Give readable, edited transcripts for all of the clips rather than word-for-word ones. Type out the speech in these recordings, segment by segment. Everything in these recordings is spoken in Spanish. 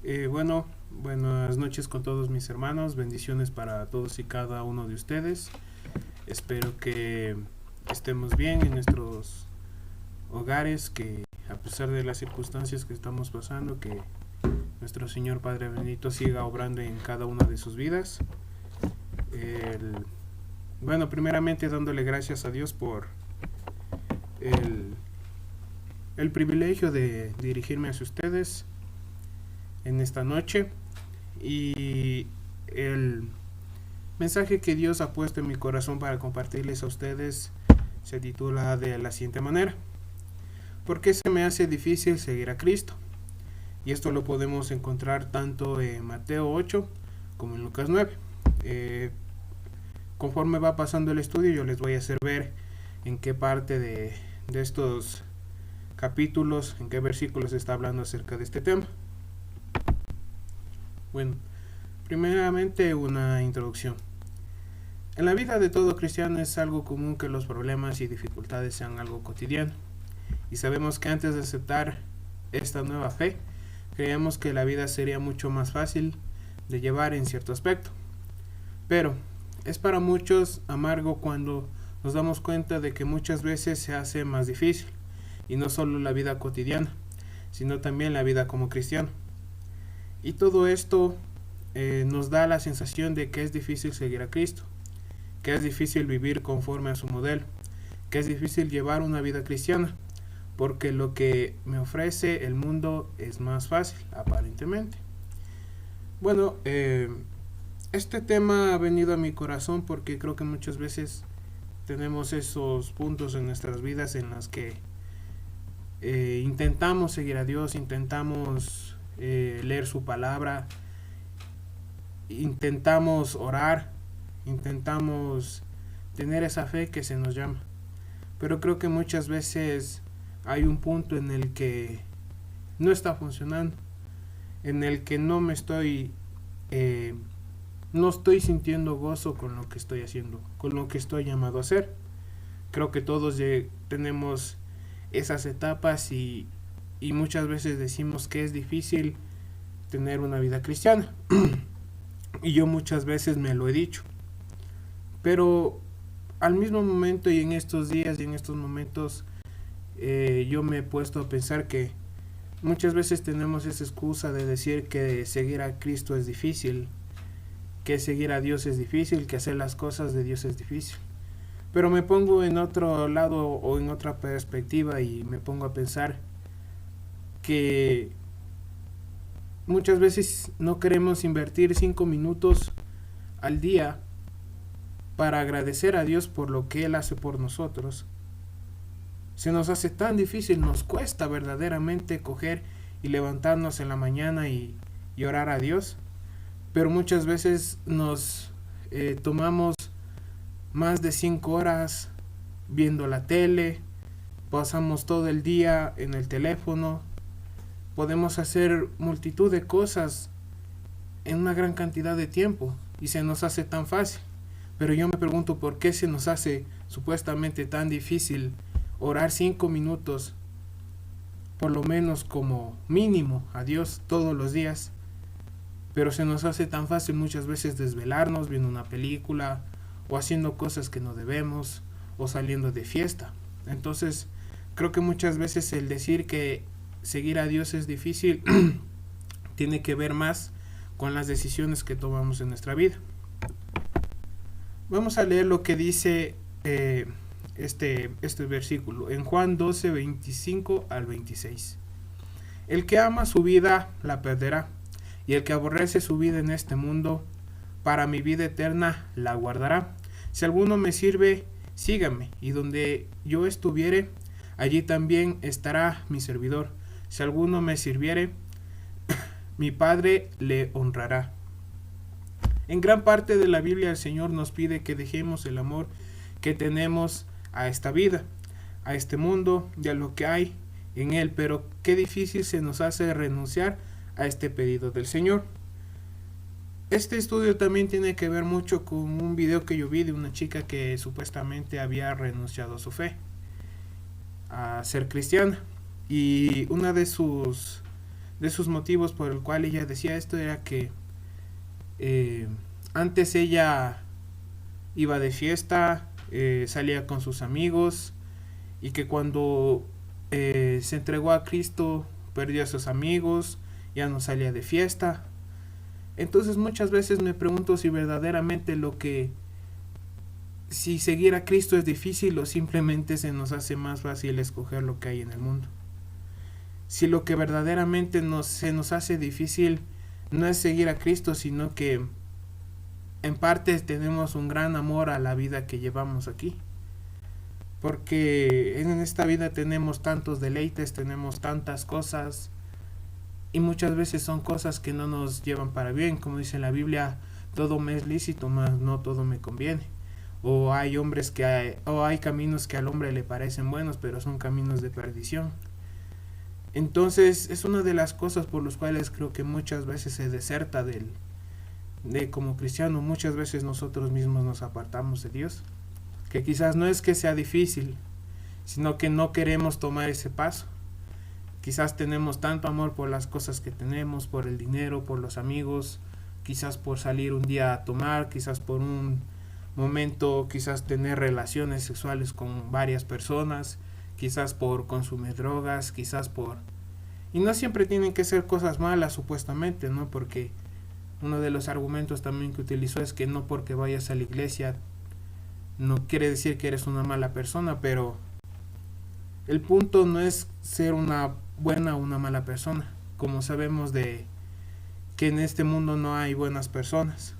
Buenas noches con todos mis hermanos, bendiciones para todos y cada uno de ustedes. Espero que estemos bien en nuestros hogares, que a pesar de las circunstancias que estamos pasando, que nuestro Señor Padre Bendito siga obrando en cada una de sus vidas. Primeramente dándole gracias a Dios por el privilegio de dirigirme hacia ustedes en esta noche, y el mensaje que Dios ha puesto en mi corazón para compartirles a ustedes se titula de la siguiente manera: ¿por qué se me hace difícil seguir a Cristo? Y esto lo podemos encontrar tanto en Mateo 8 como en Lucas 9. Conforme va pasando el estudio, yo les voy a hacer ver en qué parte de estos capítulos, en qué versículos está hablando acerca de este tema. Bueno, primeramente una introducción. En la vida de todo cristiano es algo común que los problemas y dificultades sean algo cotidiano. Y sabemos que antes de aceptar esta nueva fe, creíamos que la vida sería mucho más fácil de llevar en cierto aspecto. Pero es para muchos amargo cuando nos damos cuenta de que muchas veces se hace más difícil. Y no solo la vida cotidiana, sino también la vida como cristiano. Y todo esto nos da la sensación de que es difícil seguir a Cristo, que es difícil vivir conforme a su modelo, que es difícil llevar una vida cristiana, porque lo que me ofrece el mundo es más fácil, aparentemente. Este tema ha venido a mi corazón porque creo que muchas veces tenemos esos puntos en nuestras vidas en las que intentamos seguir a Dios, intentamos leer su palabra, intentamos orar, intentamos tener esa fe que se nos llama, pero creo que muchas veces hay un punto en el que no está funcionando, en el que no estoy sintiendo gozo con lo que estoy haciendo, con lo que estoy llamado a hacer. Creo que todos tenemos esas etapas y muchas veces decimos que es difícil tener una vida cristiana. Y yo muchas veces me lo he dicho. Pero al mismo momento y en estos días y en estos momentos yo me he puesto a pensar que muchas veces tenemos esa excusa de decir que seguir a Cristo es difícil, que seguir a Dios es difícil, que hacer las cosas de Dios es difícil. Pero me pongo en otro lado o en otra perspectiva y me pongo a pensar que muchas veces no queremos invertir 5 minutos al día para agradecer a Dios por lo que Él hace por nosotros. Se nos hace tan difícil, nos cuesta verdaderamente coger y levantarnos en la mañana y orar a Dios, pero muchas veces nos tomamos más de 5 horas viendo la tele, pasamos todo el día en el teléfono. Podemos hacer multitud de cosas en una gran cantidad de tiempo y se nos hace tan fácil. Pero yo me pregunto por qué se nos hace supuestamente tan difícil orar 5 minutos, por lo menos como mínimo, a Dios todos los días. Pero se nos hace tan fácil muchas veces desvelarnos viendo una película o haciendo cosas que no debemos o saliendo de fiesta. Entonces creo que muchas veces el decir que seguir a Dios es difícil tiene que ver más con las decisiones que tomamos en nuestra vida. Vamos a leer lo que dice este versículo en Juan 12, 25 al 26. El que ama su vida la perderá, y el que aborrece su vida en este mundo, para mi vida eterna la guardará. Si alguno me sirve, sígame, y donde yo estuviere, allí también estará mi servidor. Si alguno me sirviere, mi Padre le honrará. En gran parte de la Biblia el Señor nos pide que dejemos el amor que tenemos a esta vida, a este mundo y a lo que hay en él, pero qué difícil se nos hace renunciar a este pedido del Señor. Este estudio también tiene que ver mucho con un video que yo vi de una chica que supuestamente había renunciado a su fe, a ser cristiana, y una de de sus motivos por el cual ella decía esto era que antes ella iba de fiesta, salía con sus amigos, y que cuando se entregó a Cristo perdió a sus amigos, ya no salía de fiesta. Entonces muchas veces me pregunto si verdaderamente si seguir a Cristo es difícil o simplemente se nos hace más fácil escoger lo que hay en el mundo. Si lo que verdaderamente se nos hace difícil no es seguir a Cristo, sino que en parte tenemos un gran amor a la vida que llevamos aquí. Porque en esta vida tenemos tantos deleites, tenemos tantas cosas, y muchas veces son cosas que no nos llevan para bien. Como dice la Biblia, todo me es lícito, mas no todo me conviene. O hay caminos que al hombre le parecen buenos, pero son caminos de perdición. Entonces es una de las cosas por las cuales creo que muchas veces se deserta de como cristiano. Muchas veces nosotros mismos nos apartamos de Dios, que quizás no es que sea difícil, sino que no queremos tomar ese paso. Quizás tenemos tanto amor por las cosas que tenemos, por el dinero, por los amigos, quizás por salir un día a tomar, quizás por un momento, quizás tener relaciones sexuales con varias personas, quizás por consumir drogas, quizás por... Y no siempre tienen que ser cosas malas, supuestamente, ¿no? Porque uno de los argumentos también que utilizó es que no porque vayas a la iglesia no quiere decir que eres una mala persona, pero el punto no es ser una buena o una mala persona. Como sabemos que en este mundo no hay buenas personas.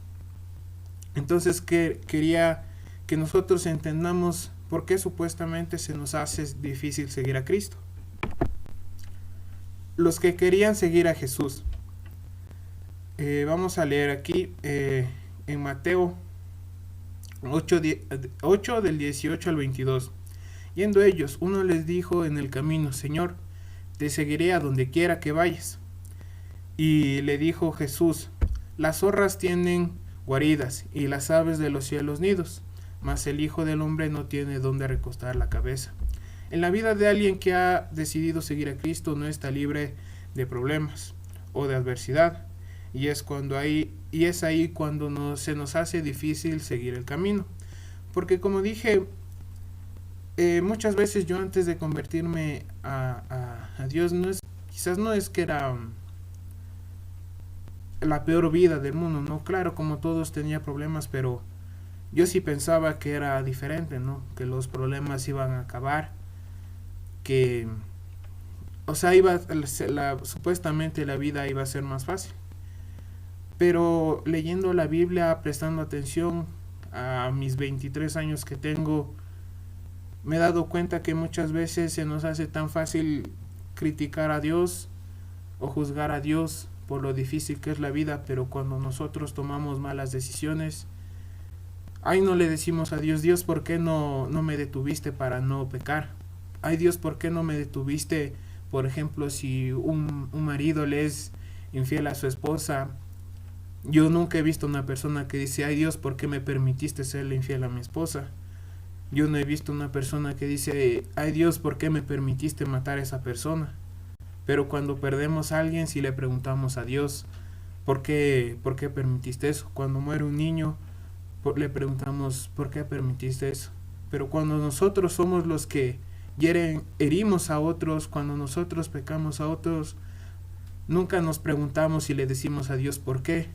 Entonces quería que nosotros entendamos por qué supuestamente se nos hace difícil seguir a Cristo. Los que querían seguir a Jesús. Vamos a leer aquí en Mateo 8 del 18 al 22. Yendo ellos, uno les dijo en el camino: Señor, te seguiré a donde quiera que vayas. Y le dijo Jesús: las zorras tienen guaridas y las aves de los cielos nidos, mas el Hijo del Hombre no tiene donde recostar la cabeza. En la vida de alguien que ha decidido seguir a Cristo no está libre de problemas o de adversidad, y es ahí cuando se nos hace difícil seguir el camino. Porque como dije, muchas veces yo antes de convertirme a Dios, quizás no es que era la peor vida del mundo, ¿no? Claro, como todos tenía problemas, pero yo sí pensaba que era diferente, ¿no? Que los problemas iban a acabar, que, o sea, supuestamente la vida iba a ser más fácil. Pero leyendo la Biblia, prestando atención a mis 23 años que tengo, me he dado cuenta que muchas veces se nos hace tan fácil criticar a Dios o juzgar a Dios por lo difícil que es la vida, pero cuando nosotros tomamos malas decisiones, ay, no le decimos a Dios: Dios, ¿por qué no me detuviste para no pecar? Ay, Dios, ¿por qué no me detuviste? Por ejemplo, si un marido le es infiel a su esposa, yo nunca he visto una persona que dice: ay, Dios, ¿por qué me permitiste serle infiel a mi esposa? Yo no he visto una persona que dice: ay, Dios, ¿por qué me permitiste matar a esa persona? Pero cuando perdemos a alguien, si le preguntamos a Dios: ¿por qué permitiste eso? Cuando muere un niño, le preguntamos: ¿por qué permitiste eso? Pero cuando nosotros somos los que herimos a otros, cuando nosotros pecamos a otros, nunca nos preguntamos y le decimos a Dios: ¿por qué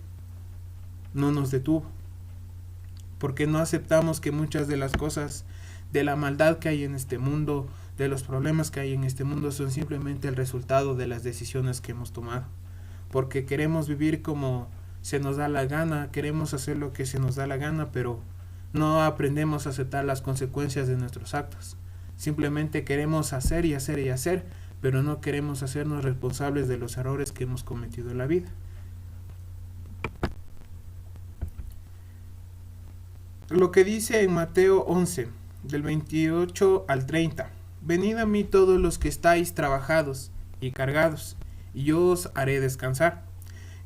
no nos detuvo? Porque no aceptamos que muchas de las cosas, de la maldad que hay en este mundo, de los problemas que hay en este mundo, son simplemente el resultado de las decisiones que hemos tomado. Porque queremos vivir como se nos da la gana, queremos hacer lo que se nos da la gana, pero no aprendemos a aceptar las consecuencias de nuestros actos. Simplemente queremos hacer y hacer y hacer, pero no queremos hacernos responsables de los errores que hemos cometido en la vida. Lo que dice en Mateo 11, del 28 al 30: venid a mí todos los que estáis trabajados y cargados, y yo os haré descansar.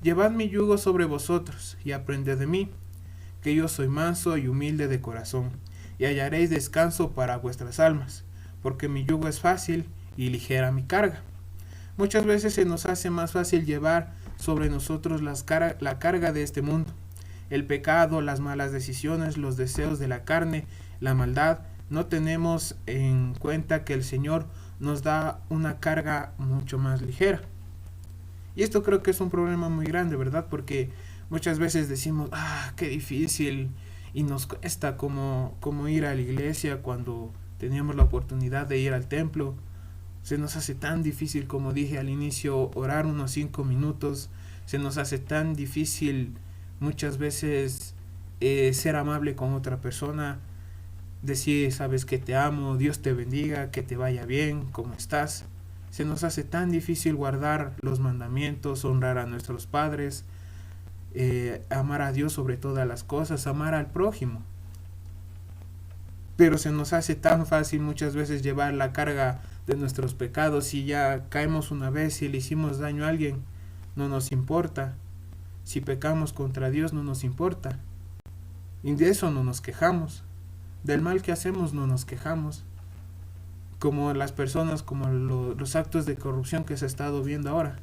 Llevad mi yugo sobre vosotros, y aprended de mí, que yo soy manso y humilde de corazón, y hallaréis descanso para vuestras almas, porque mi yugo es fácil y ligera mi carga. Muchas veces se nos hace más fácil llevar sobre nosotros la carga de este mundo. El pecado, las malas decisiones, los deseos de la carne, la maldad. No tenemos en cuenta que el Señor nos da una carga mucho más ligera. Y esto creo que es un problema muy grande, ¿verdad? Porque muchas veces decimos, qué difícil, y nos cuesta como ir a la iglesia cuando teníamos la oportunidad de ir al templo. Se nos hace tan difícil, como dije al inicio, orar unos 5 minutos. Se nos hace tan difícil muchas veces ser amable con otra persona, decir, sabes que te amo, Dios te bendiga, que te vaya bien, ¿cómo estás? Se nos hace tan difícil guardar los mandamientos, honrar a nuestros padres, amar a Dios sobre todas las cosas, amar al prójimo. Pero se nos hace tan fácil muchas veces llevar la carga de nuestros pecados. Si ya caemos una vez y le hicimos daño a alguien, no nos importa. Si pecamos contra Dios, no nos importa. Y de eso no nos quejamos. Del mal que hacemos no nos quejamos. Como las personas, como los actos de corrupción que se ha estado viendo ahora.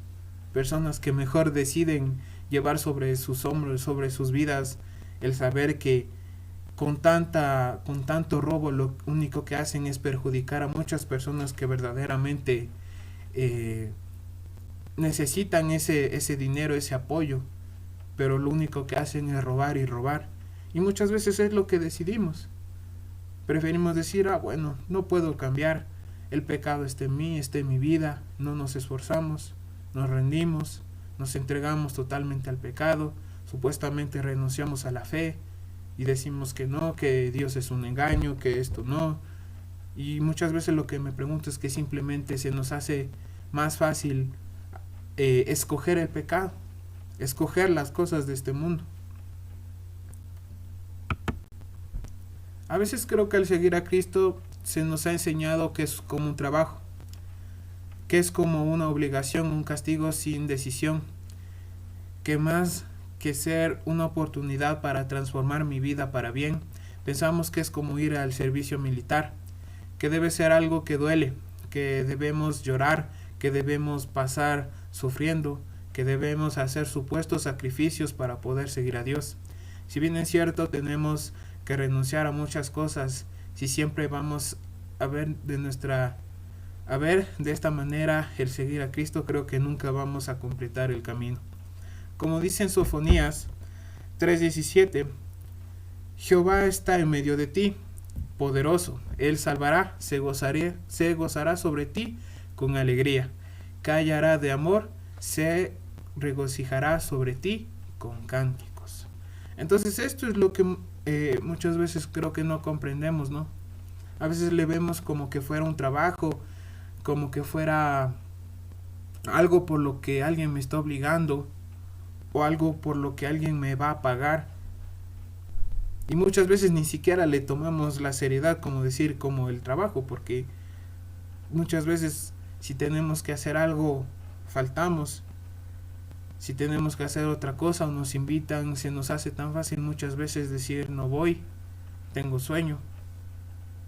Personas que mejor deciden llevar sobre sus hombros, sobre sus vidas, el saber que con tanto robo lo único que hacen es perjudicar a muchas personas que verdaderamente necesitan ese dinero, ese apoyo, pero lo único que hacen es robar y robar. Y muchas veces es lo que decidimos. Preferimos decir, bueno, no puedo cambiar, el pecado está en mí, está en mi vida, no nos esforzamos, nos rendimos, nos entregamos totalmente al pecado, supuestamente renunciamos a la fe y decimos que no, que Dios es un engaño, que esto no. Y muchas veces lo que me pregunto es que simplemente se nos hace más fácil escoger el pecado, escoger las cosas de este mundo. A veces creo que al seguir a Cristo se nos ha enseñado que es como un trabajo, que es como una obligación, un castigo sin decisión, que más que ser una oportunidad para transformar mi vida para bien, pensamos que es como ir al servicio militar, que debe ser algo que duele, que debemos llorar, que debemos pasar sufriendo, que debemos hacer supuestos sacrificios para poder seguir a Dios. Si bien es cierto, tenemos que renunciar a muchas cosas, si siempre vamos a ver de esta manera el seguir a Cristo, creo que nunca vamos a completar el camino. Como dice en Sofonías 3:17, Jehová está en medio de ti, poderoso, él salvará, se gozará sobre ti con alegría, callará de amor, se regocijará sobre ti con cánticos. Entonces esto es lo que muchas veces creo que no comprendemos, ¿no? A veces le vemos como que fuera un trabajo, como que fuera algo por lo que alguien me está obligando, o algo por lo que alguien me va a pagar. Y muchas veces ni siquiera le tomamos la seriedad, como decir, como el trabajo, porque muchas veces si tenemos que hacer algo, faltamos. Si tenemos que hacer otra cosa o nos invitan, se nos hace tan fácil muchas veces decir no voy, tengo sueño.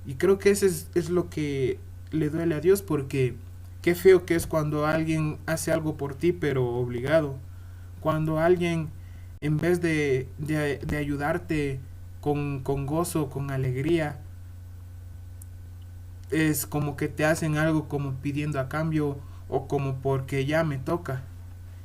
Y creo que eso es lo que le duele a Dios, porque qué feo que es cuando alguien hace algo por ti pero obligado. Cuando alguien, en vez de ayudarte con gozo, con alegría, es como que te hacen algo como pidiendo a cambio o como porque ya me toca.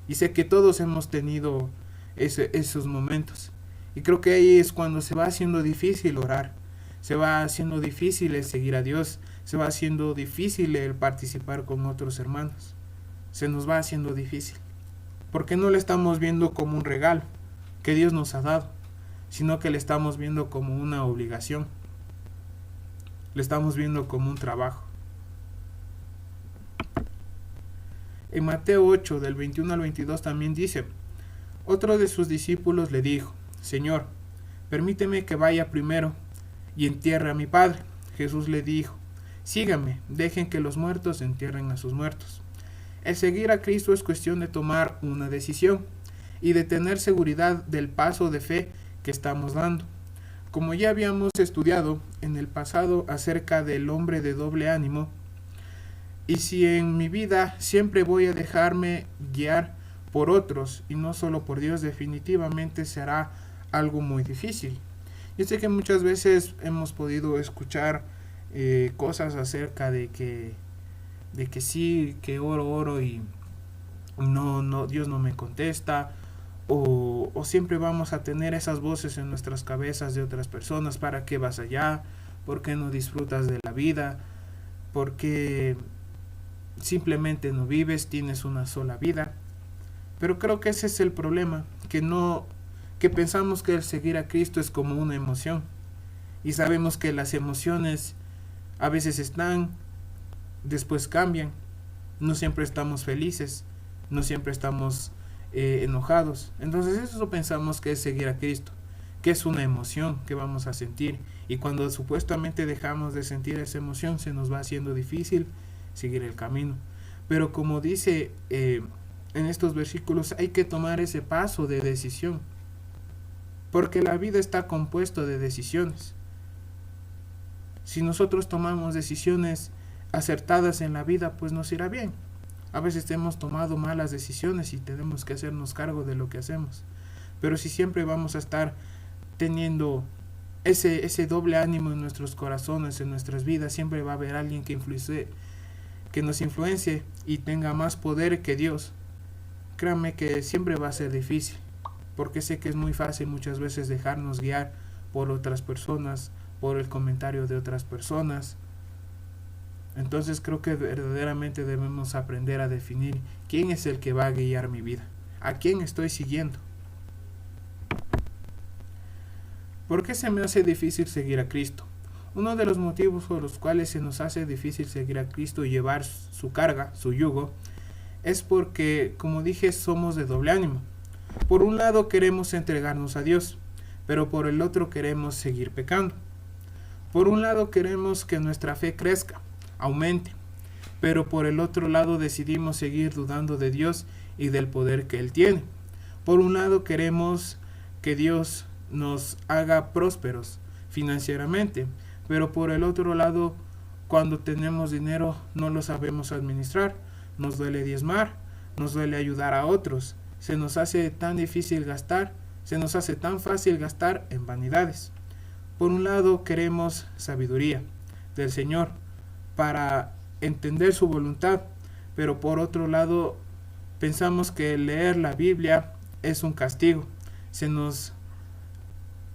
Y sé que todos hemos tenido esos momentos. Y creo que ahí es cuando se va haciendo difícil orar. Se va haciendo difícil el seguir a Dios. Se va haciendo difícil el participar con otros hermanos. Se nos va haciendo difícil. Porque no le estamos viendo como un regalo que Dios nos ha dado, sino que le estamos viendo como una obligación. Le estamos viendo como un trabajo. En Mateo 8, del 21 al 22 también dice, otro de sus discípulos le dijo, Señor, permíteme que vaya primero y entierre a mi padre. Jesús le dijo, síganme, dejen que los muertos entierren a sus muertos. El seguir a Cristo es cuestión de tomar una decisión y de tener seguridad del paso de fe que estamos dando. Como ya habíamos estudiado en el pasado acerca del hombre de doble ánimo, Y si en mi vida siempre voy a dejarme guiar por otros y no solo por Dios, definitivamente será algo muy difícil. Yo sé que muchas veces hemos podido escuchar cosas acerca de que sí, que oro y no, Dios no me contesta, o siempre vamos a tener esas voces en nuestras cabezas de otras personas: ¿para qué vas allá? ¿Por qué no disfrutas de la vida? ¿Por qué simplemente no vives? Tienes una sola vida. Pero creo que ese es el problema, que pensamos que el seguir a Cristo es como una emoción, y sabemos que las emociones a veces están, después cambian. No siempre estamos felices, no siempre estamos enojados. Entonces eso pensamos que es seguir a Cristo, que es una emoción que vamos a sentir, y cuando supuestamente dejamos de sentir esa emoción, se nos va haciendo difícil seguir el camino. Pero como dice en estos versículos, hay que tomar ese paso de decisión, porque la vida está compuesta de decisiones. Si nosotros tomamos decisiones acertadas en la vida, pues nos irá bien. A veces hemos tomado malas decisiones y tenemos que hacernos cargo de lo que hacemos. Pero si siempre vamos a estar teniendo ese doble ánimo en nuestros corazones, en nuestras vidas, siempre va a haber alguien que nos influencie y tenga más poder que Dios. Créanme que siempre va a ser difícil, porque sé que es muy fácil muchas veces dejarnos guiar por otras personas, por el comentario de otras personas. Entonces creo que verdaderamente debemos aprender a definir quién es el que va a guiar mi vida, a quién estoy siguiendo. ¿Por qué se me hace difícil seguir a Cristo? Uno de los motivos por los cuales se nos hace difícil seguir a Cristo y llevar su carga, su yugo, es porque, como dije, somos de doble ánimo. Por un lado queremos entregarnos a Dios, pero por el otro queremos seguir pecando. Por un lado queremos que nuestra fe crezca, aumente, pero por el otro lado decidimos seguir dudando de Dios y del poder que Él tiene. Por un lado queremos que Dios nos haga prósperos financieramente, pero por el otro lado, cuando tenemos dinero no lo sabemos administrar, nos duele diezmar, nos duele ayudar a otros, se nos hace tan difícil gastar, se nos hace tan fácil gastar en vanidades. Por un lado queremos sabiduría del Señor para entender su voluntad, pero por otro lado pensamos que leer la Biblia es un castigo, se nos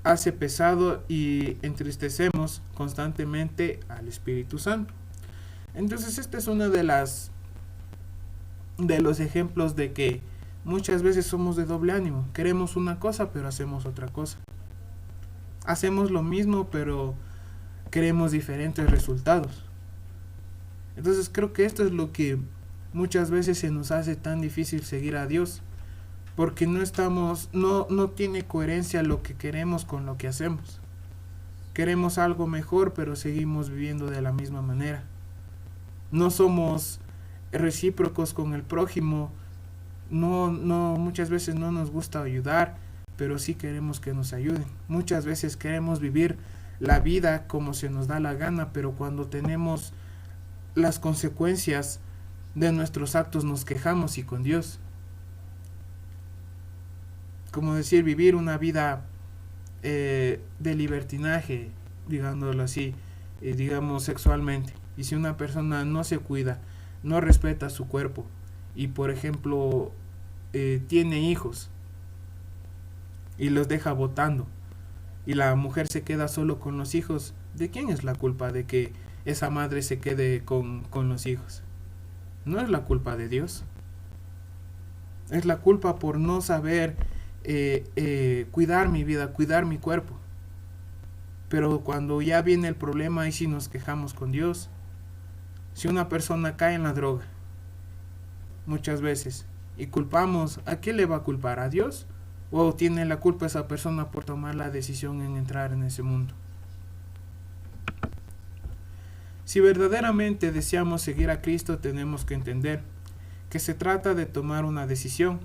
hace pesado y entristecemos constantemente al Espíritu Santo. Entonces este es uno de los ejemplos de que muchas veces somos de doble ánimo. Queremos una cosa pero hacemos otra cosa. Hacemos lo mismo pero queremos diferentes resultados. Entonces creo que esto es lo que muchas veces se nos hace tan difícil seguir a Dios, porque no tiene coherencia lo que queremos con lo que hacemos. Queremos algo mejor pero seguimos viviendo de la misma manera. No somos recíprocos con el prójimo, muchas veces no nos gusta ayudar, pero sí queremos que nos ayuden. Muchas veces queremos vivir la vida como se nos da la gana, pero cuando tenemos las consecuencias de nuestros actos nos quejamos y con Dios. Como decir, vivir una vida de libertinaje, digámoslo así, digamos sexualmente. Y si una persona no se cuida, no respeta su cuerpo y por ejemplo tiene hijos y los deja botando y la mujer se queda solo con los hijos, ¿de quién es la culpa de que esa madre se quede con los hijos? No es la culpa de Dios, es la culpa por no saber cuidar mi vida, cuidar mi cuerpo. Pero cuando ya viene el problema, ahí sí nos quejamos con Dios. Si una persona cae en la droga, muchas veces, y culpamos, ¿a quién le va a culpar? ¿A Dios? ¿O tiene la culpa esa persona por tomar la decisión en entrar en ese mundo? Si verdaderamente deseamos seguir a Cristo, tenemos que entender que se trata de tomar una decisión.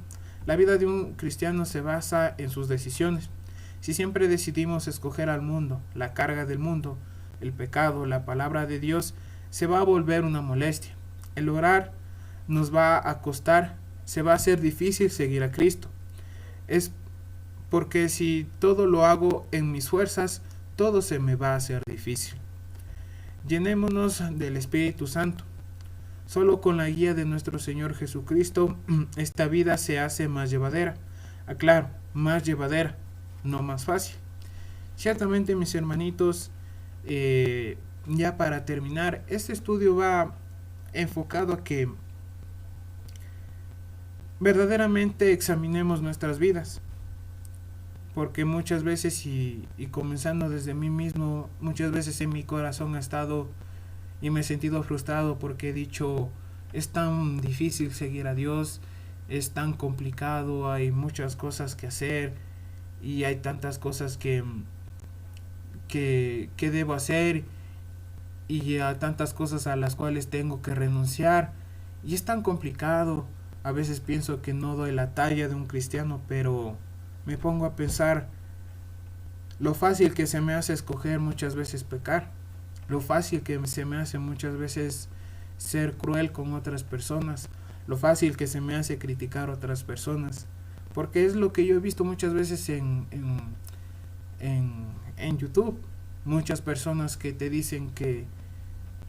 La vida de un cristiano se basa en sus decisiones. Si siempre decidimos escoger al mundo, la carga del mundo, el pecado, la palabra de Dios, se va a volver una molestia. El orar nos va a costar, se va a hacer difícil seguir a Cristo. Es porque si todo lo hago en mis fuerzas, todo se me va a hacer difícil. Llenémonos del Espíritu Santo. Solo con la guía de nuestro Señor Jesucristo, esta vida se hace más llevadera. Aclaro, más llevadera, no más fácil. Ciertamente, mis hermanitos, ya para terminar, este estudio va enfocado a que verdaderamente examinemos nuestras vidas. Porque muchas veces, y comenzando desde mí mismo, muchas veces en mi corazón ha estado y me he sentido frustrado porque he dicho, es tan difícil seguir a Dios, es tan complicado, hay muchas cosas que hacer y hay tantas cosas que debo hacer y a tantas cosas a las cuales tengo que renunciar y es tan complicado. A veces pienso que no doy la talla de un cristiano, pero me pongo a pensar lo fácil que se me hace escoger muchas veces pecar, lo fácil que se me hace muchas veces ser cruel con otras personas, lo fácil que se me hace criticar a otras personas, porque es lo que yo he visto muchas veces en YouTube. Muchas personas que te dicen que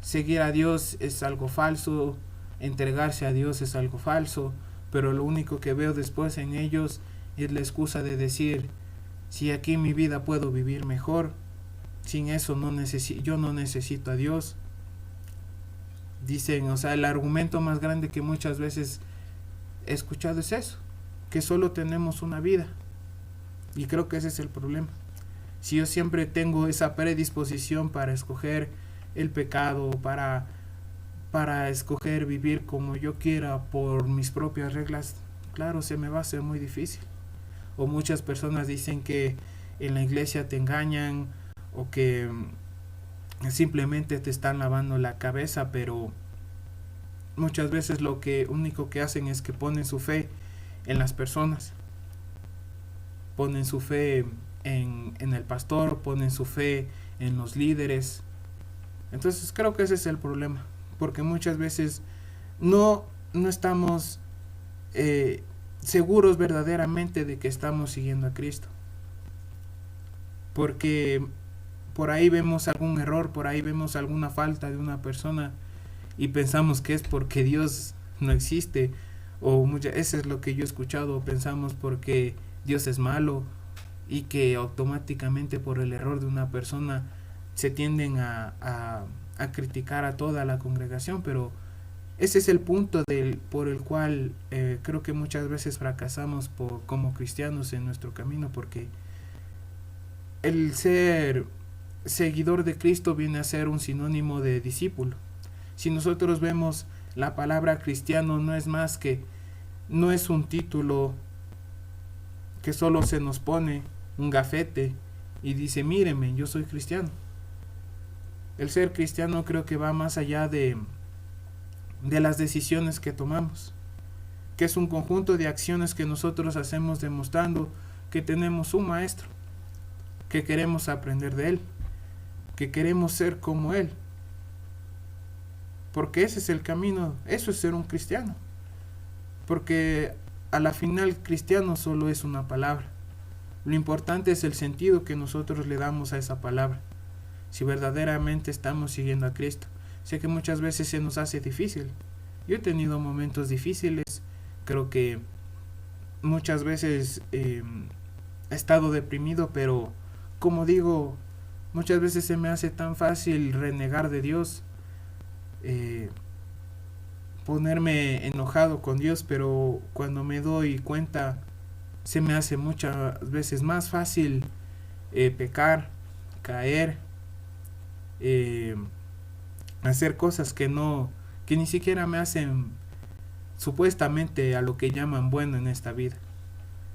seguir a Dios es algo falso, entregarse a Dios es algo falso, pero lo único que veo después en ellos es la excusa de decir, si aquí en mi vida puedo vivir mejor, sin eso yo no necesito a Dios. Dicen, o sea, el argumento más grande que muchas veces he escuchado es eso, que solo tenemos una vida. Y creo que ese es el problema. Si yo siempre tengo esa predisposición para escoger el pecado, para escoger vivir como yo quiera por mis propias reglas, claro, se me va a hacer muy difícil. O muchas personas dicen que en la iglesia te engañan o que simplemente te están lavando la cabeza, pero muchas veces lo único que hacen es que ponen su fe en las personas, ponen su fe en el pastor, ponen su fe en los líderes. Entonces creo que ese es el problema, porque muchas veces no estamos seguros verdaderamente de que estamos siguiendo a Cristo, porque por ahí vemos algún error, por ahí vemos alguna falta de una persona y pensamos que es porque Dios no existe, o eso es lo que yo he escuchado, pensamos porque Dios es malo y que automáticamente por el error de una persona se tienden a criticar a toda la congregación, pero ese es el punto por el cual creo que muchas veces fracasamos como cristianos en nuestro camino, porque el ser seguidor de Cristo viene a ser un sinónimo de discípulo. Si nosotros vemos la palabra cristiano, no es un título que solo se nos pone un gafete y dice, míreme, yo soy cristiano. El ser cristiano creo que va más allá de las decisiones que tomamos, que es un conjunto de acciones que nosotros hacemos demostrando que tenemos un maestro, que queremos aprender de él, que queremos ser como él, porque ese es el camino, eso es ser un cristiano, porque a la final cristiano solo es una palabra, lo importante es el sentido que nosotros le damos a esa palabra, si verdaderamente estamos siguiendo a Cristo. Sé que muchas veces se nos hace difícil, yo he tenido momentos difíciles, creo que muchas veces he estado deprimido, pero como digo, muchas veces se me hace tan fácil renegar de Dios, ponerme enojado con Dios, pero cuando me doy cuenta se me hace muchas veces más fácil pecar, caer, hacer cosas que ni siquiera me hacen supuestamente a lo que llaman bueno en esta vida.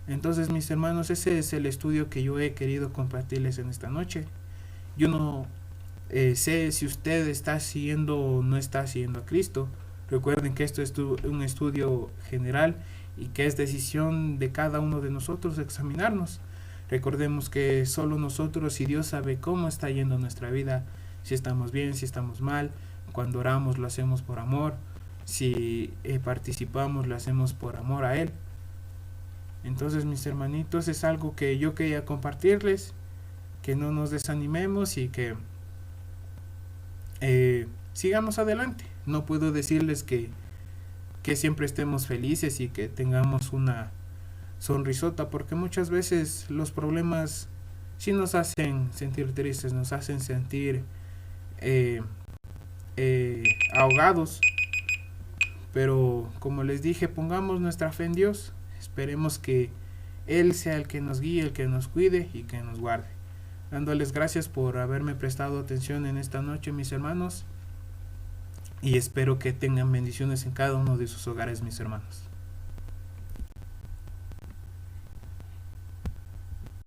Entonces, mis hermanos, ese es el estudio que yo he querido compartirles en esta noche. Yo no sé si usted está siguiendo o no está siguiendo a Cristo. Recuerden que esto es un estudio general y que es decisión de cada uno de nosotros examinarnos. Recordemos que solo nosotros y Dios sabe cómo está yendo nuestra vida, si estamos bien, si estamos mal. Cuando oramos lo hacemos por amor, si participamos, lo hacemos por amor a Él. Entonces, mis hermanitos, es algo que yo quería compartirles, que no nos desanimemos y que sigamos adelante. No puedo decirles que siempre estemos felices y que tengamos una sonrisota, porque muchas veces los problemas sí nos hacen sentir tristes, nos hacen sentir eh, ahogados. Pero como les dije, pongamos nuestra fe en Dios, esperemos que Él sea el que nos guíe, el que nos cuide y que nos guarde. Dándoles gracias por haberme prestado atención en esta noche, mis hermanos, y espero que tengan bendiciones en cada uno de sus hogares, mis hermanos.